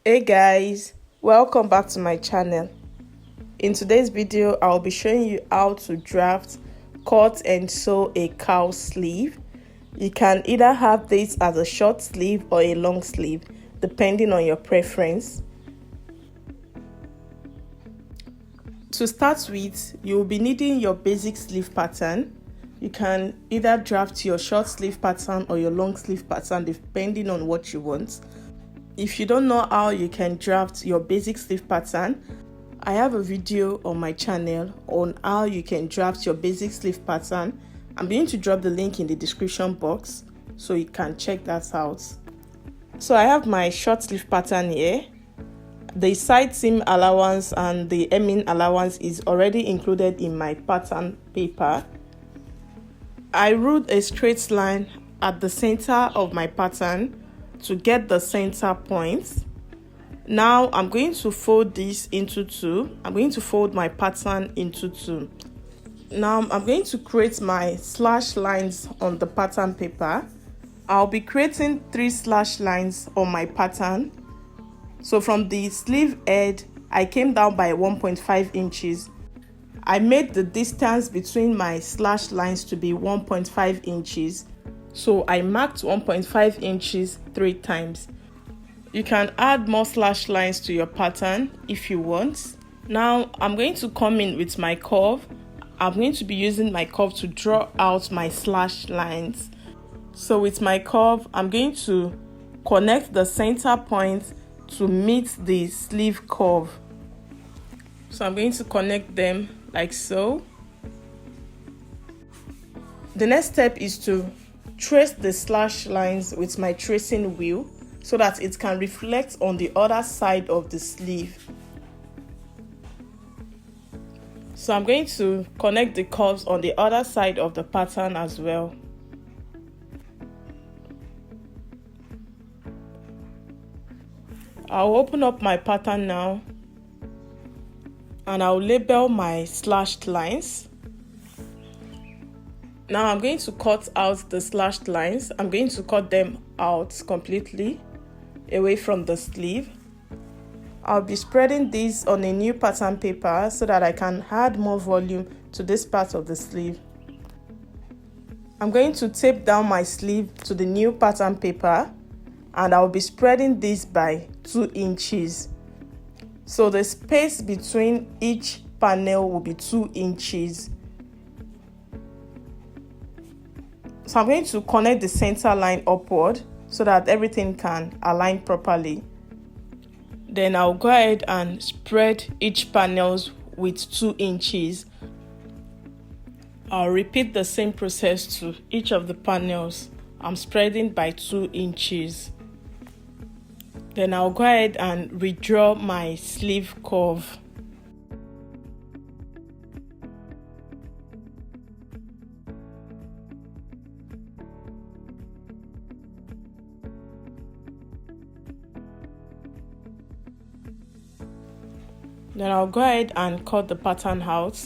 Hey guys, welcome back to my channel. In today's video, I'll be showing you how to draft, cut and sew a cowl sleeve. You can either have this as a short sleeve or a long sleeve, depending on your preference. To start with, you'll be needing your basic sleeve pattern. You can either draft your short sleeve pattern or your long sleeve pattern, depending on what you want. If you don't know how you can draft your basic sleeve pattern, I have a video on my channel on how you can draft your basic sleeve pattern. I'm going to drop the link in the description box so you can check that out. So I have my short sleeve pattern here. The side seam allowance and the hemming allowance is already included in my pattern paper. I ruled a straight line at the center of my pattern to get the center point. Now I'm going to fold this into two. I'm going to fold my pattern into two. Now I'm going to create my slash lines on the pattern paper. I'll be creating 3 slash lines on my pattern. So from the sleeve head, I came down by 1.5 inches. I made the distance between my slash lines to be 1.5 inches. So I marked 1.5 inches 3 times. You can add more slash lines to your pattern if you want. Now I'm going to come in with my curve. I'm going to be using my curve to draw out my slash lines. So with my curve, I'm going to connect the center point to meet the sleeve curve. So I'm going to connect them like so. The next step is to trace the slash lines with my tracing wheel so that it can reflect on the other side of the sleeve. So I'm going to connect the curves on the other side of the pattern as well. I'll open up my pattern now and I'll label my slashed lines. Now I'm going to cut out the slashed lines. I'm going to cut them out completely away from the sleeve. I'll be spreading this on a new pattern paper so that I can add more volume to this part of the sleeve. I'm going to tape down my sleeve to the new pattern paper and I'll be spreading this by 2 inches. So the space between each panel will be 2 inches. So I'm going to connect the center line upward so that everything can align properly. Then I'll go ahead and spread each panels with 2 inches. I'll repeat the same process to each of the panels. I'm spreading by 2 inches. Then I'll go ahead and redraw my sleeve curve. Then I'll go ahead and cut the pattern out.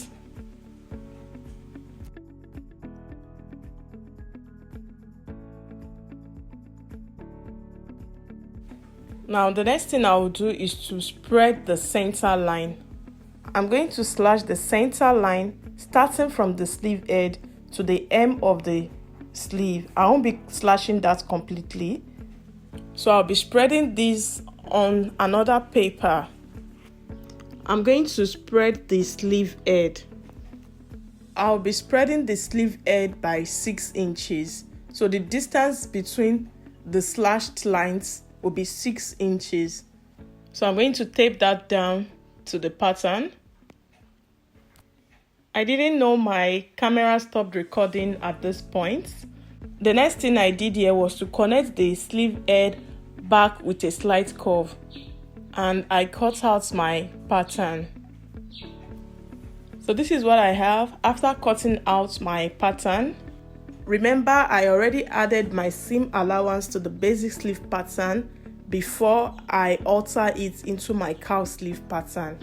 Now the next thing I will do is to spread the center line. I'm going to slash the center line starting from the sleeve head to the hem of the sleeve. I won't be slashing that completely. So I'll be spreading this on another paper. I'm going to spread the sleeve head. I'll be spreading the sleeve head by 6 inches. So the distance between the slashed lines will be 6 inches. So I'm going to tape that down to the pattern. I didn't know my camera stopped recording at this point. The next thing I did here was to connect the sleeve head back with a slight curve. And I cut out my pattern. So this is what I have after cutting out my pattern. Remember, I already added my seam allowance to the basic sleeve pattern before I alter it into my cowl sleeve pattern.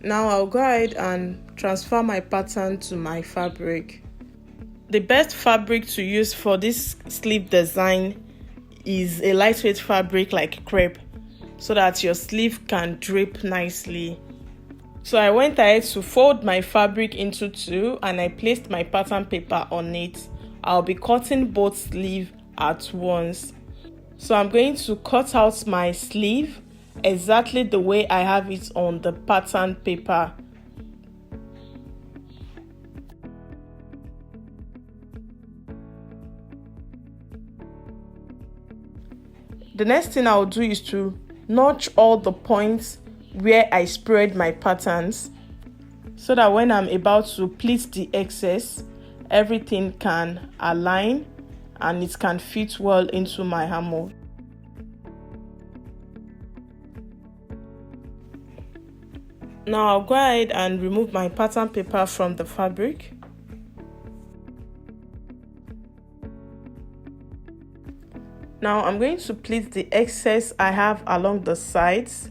Now I'll go ahead and transfer my pattern to my fabric. The best fabric to use for this sleeve design is a lightweight fabric like crepe. so that your sleeve can drape nicely. So I went ahead to fold my fabric into two and I placed my pattern paper on it. I'll be cutting both sleeves at once. So I'm going to cut out my sleeve exactly the way I have it on the pattern paper. The next thing I'll do is to notch all the points where I spread my patterns, so that when I'm about to pleat the excess, everything can align and it can fit well into my armhole. Now I'll go ahead and remove my pattern paper from the fabric. Now I'm going to pleat the excess I have along the sides.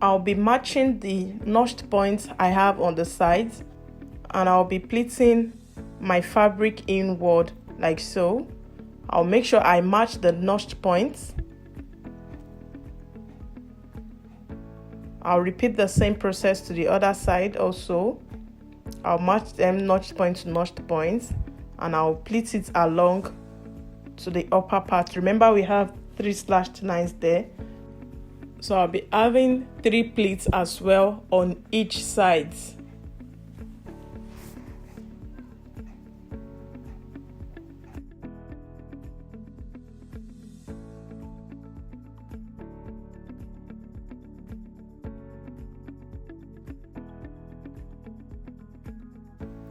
I'll be matching the notched points I have on the sides, and I'll be pleating my fabric inward like so. I'll make sure I match the notched points. I'll repeat the same process to the other side also. I'll match them notched points to notched points, and I'll pleat it along to the upper part. Remember, we have 3 slashed lines there, so I'll be having 3 pleats as well on each side.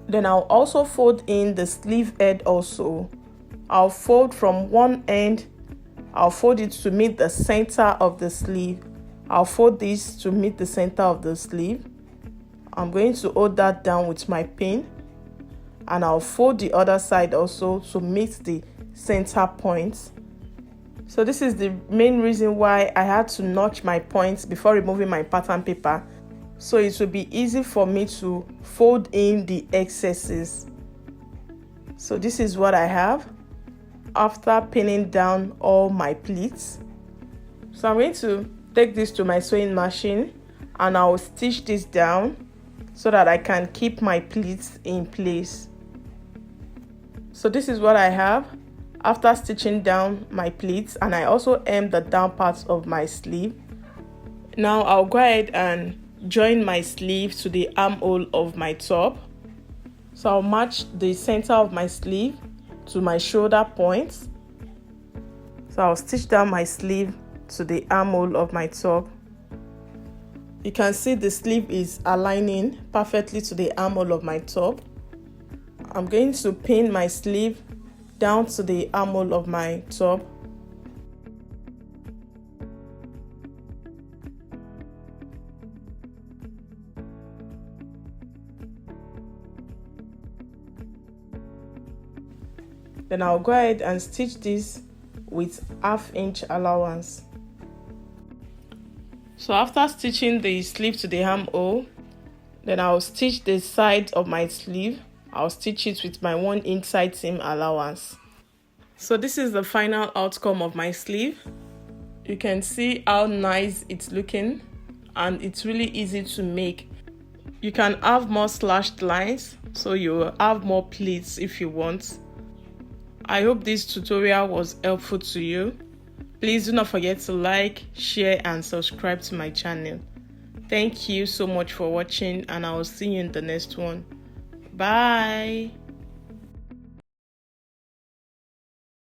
Then I'll also fold in the sleeve edge also. I'll fold from one end, I'll fold it to meet the center of the sleeve. I'll fold this to meet the center of the sleeve. I'm going to hold that down with my pin, and I'll fold the other side also to meet the center points. So this is the main reason why I had to notch my points before removing my pattern paper, so it will be easy for me to fold in the excesses. So this is what I have after pinning down all my pleats. So I'm going to take this to my sewing machine and I'll stitch this down so that I can keep my pleats in place. So this is what I have after stitching down my pleats, and I also hem the down parts of my sleeve. Now I'll go ahead and join my sleeve to the armhole of my top. So I'll match the center of my sleeve to my shoulder points. So I'll stitch down my sleeve to the armhole of my top. You can see the sleeve is aligning perfectly to the armhole of my top. I'm going to pin my sleeve down to the armhole of my top. Then I'll go ahead and stitch this with 1/2 inch allowance. So after stitching the sleeve to the armhole, then I'll stitch the side of my sleeve. I'll stitch it with my 1 inch side seam allowance. So this is the final outcome of my sleeve. You can see how nice it's looking, and it's really easy to make. You can have more slashed lines, so you have more pleats if you want. I hope this tutorial was helpful to you. Please do not forget to like, share, and subscribe to my channel. Thank you so much for watching, and I will see you in the next one. Bye.